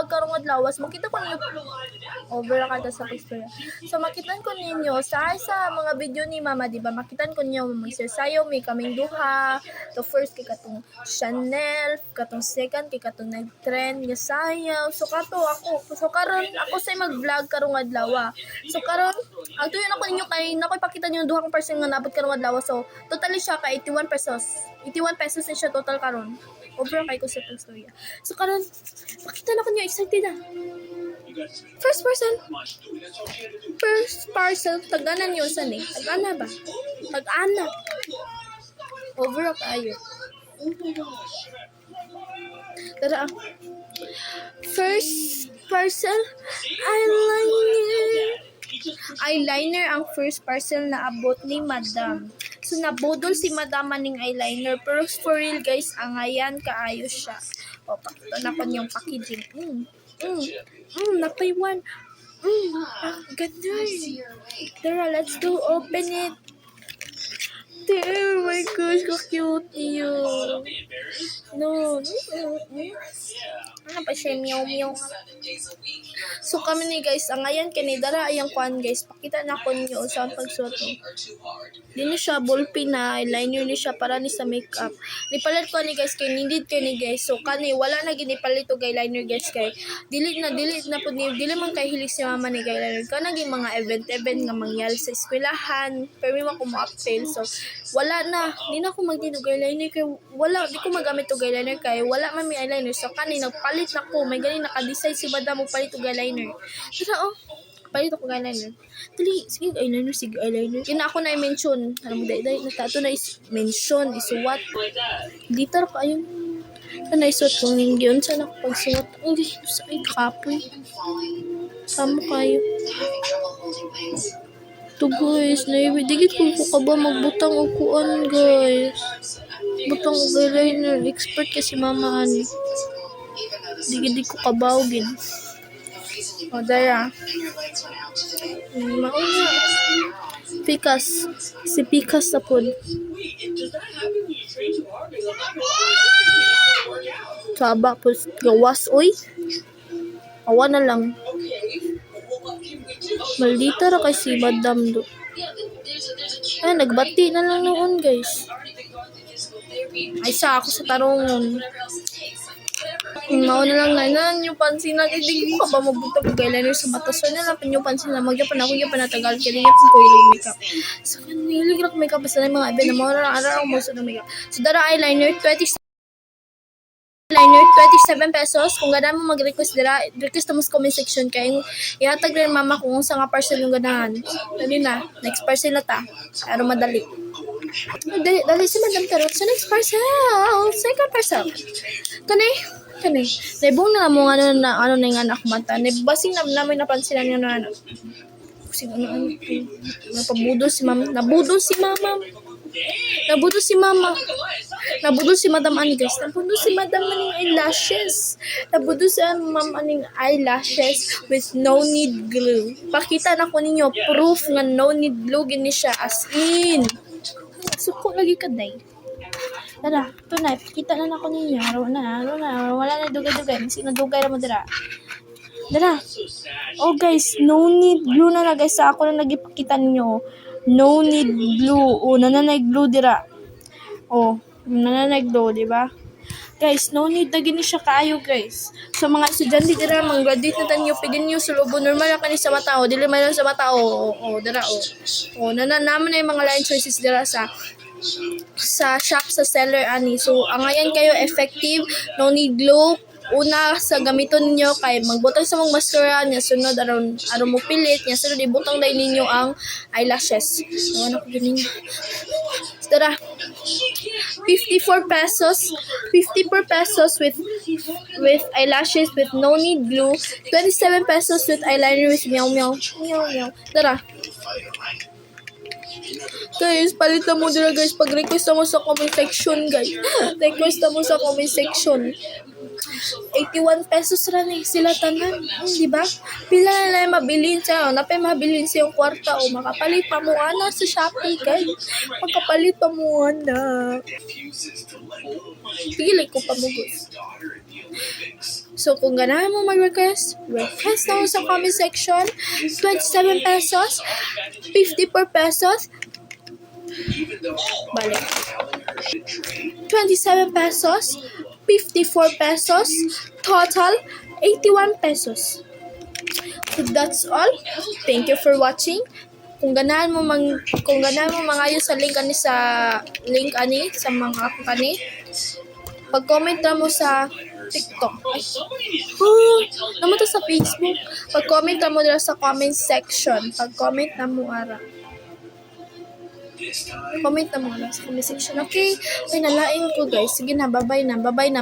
vlog karong adlaw. Makita ko ninyo over ka sa picture. So makitan ko ninyo sa mga video ni Mama, di ba? Makitan ko ninyo magsasayaw may kaming duha. So first kay katong Chanel, katong second kay katong nag-trend nga sayaw. So karon ako say mag-vlog karong adlaw. So karon ang tuyon ako ninyo kay nakoy pakita niyo duha kong person nga nabot karong adlaw. So totally siya ka 81 pesos. 81 pesos na siya total karon. Over kay ko sa istorya. So karon pakita na ko niyo excited na. First person taganan niyo sa ni. Tagana ba? Tagana. Over kayo. Tara. First person eyeliner ang first person na abot ni Madam. So nabudol si Madam maning eyeliner, pero for real guys, angayan kaayo siya. O pakita na ko niyong packaging. Napaywan. Ganda. Tara, let's go open it. Oh my gosh, so cute yun. No. Ano pa siya, meow. So kami ni guys, ang ayan kanidara ayang kuan guys. Pakita na ko niyo sa pagsuot. Dini siya ballpen na eyeliner ni siya para ni sa makeup. Nipalit ko ni guys kay needed ko ni guys. So kani wala na ginipalit og eyeliner guys kay delete na pud ni dili man kay hilig si Mama ni eyeliner. Kana gi mga event nga mangyari sa eskwelahan, pero ko mo upsell. So wala na, di na ako magdidog eyeliner kay di ko magamit og eyeliner kay wala man may eyeliner. So kani nagpalit na ko, may gani naka-decide si Madam mo palit og eyeliner. Tara palit ako ng eyeliner. Dali, sige eyeliner. Kina ako na i-mention. Alam mo, dahil natato na is-mention, isuwat. Dito ako ayun. Ano isuwat kong yun? Saan ako pagsuwat? Hindi, sa ay kapoy. Samo kayo. Ito guys, digit ko ka ba magbutang o kuan guys. Butang og eyeliner. Expert kasi Mama ani. Digit ko kabawgin. O, daya. Mauna. Pikas. Si Pikas na po. Saba po. Gawas, oy. Awa na lang. Maldita ra kay si Madam do. Ay, nagbati na lang noon, guys. Ay, sa ako sa tarungon. Mauna lang na yung pansin na hindi ko ba mabutag ko eyeliner sa mata. So na lang yung pansin na magyapan ako yung panatagal kaya yapon ko yung makeup. So nilig lang makeup basta na mga iba na mauna lang araw mo sa makeup. So dara eyeliner 27 pesos. Kung ganahan mo mag-request dira, request mo sa comment section kay ihatag rin Mama kung sa nga parcel yung ganahan. Dali na, next parcel na ta. Araw madali. Dali si Madam Tarot sa next parcel. Second parcel. Kani. Naibong na mo ano na yung anak mata. Basing namin napansin niyo na ano. Kasi napabudol si Mama. Nabudol si Madam ani guys. Nabudol si Madam aning eyelashes. Nabudol si Ma'am aning eyelashes with no need glue. Pakita na ko ninyo proof nga no need glue gini siya as in. Suko lagi kaday. Tara, ito na. Kita na ako ninyo. Araw na. Wala na dugay-dugay. Sino dugay na mo dira. Dara. Oh guys, no need glue na guys. Sa ako na nagipakita ninyo. No need glue. Oh, nananay glue dira. Oh, nananay glue, di ba? Guys, no need na gini siya kaayo guys. Sa mga estudyante dira, mga graduate na tanyo, pwede nyo sulubo. Normal na kani sa mata. Oh, dili man sa mata. Oh, dira. Oh, naman na yung mga line choices dira sa shop sa seller ani. So ang ayan kayo effective, no need glue. Una sa gamiton niyo kay magbutang sa mong mascara nya sunod aron mo pilit nya sunod ibutang dai ninyo ang eyelashes. So ano ko ninyo. Tara. 54 pesos with eyelashes with no need glue. 27 pesos with eyeliner with meow. Tara. Guys, palitan mo dira guys. Pag-request mo sa comment section guys. Request mo sa comment section. 81 pesos ra ni sila tanan. Di ba? Pila na lang mabilin siya. Napay mabilin siya yung kwarta. O makapalit pa mo ana sa Shopee guys. Makapalit pa mo ana. Pili ko pa mo guys. So, kung ganahan mo mag-request, request na mo sa comment section. 27 pesos, 54 pesos, balik. 27 pesos, 54 pesos, total 81 pesos. So that's all. Thank you for watching. Kung ganahan mo mangayo sa link ani sa mga app kani, pag-comment na mo sa TikTok. Naman to sa Facebook. Pag-comment na mo dira sa comment section. Pag-comment na mo ara. Comment na mo lang sa comment section. Okay? Ay, nalain ko guys. Sige na, bye-bye na. Bye-bye.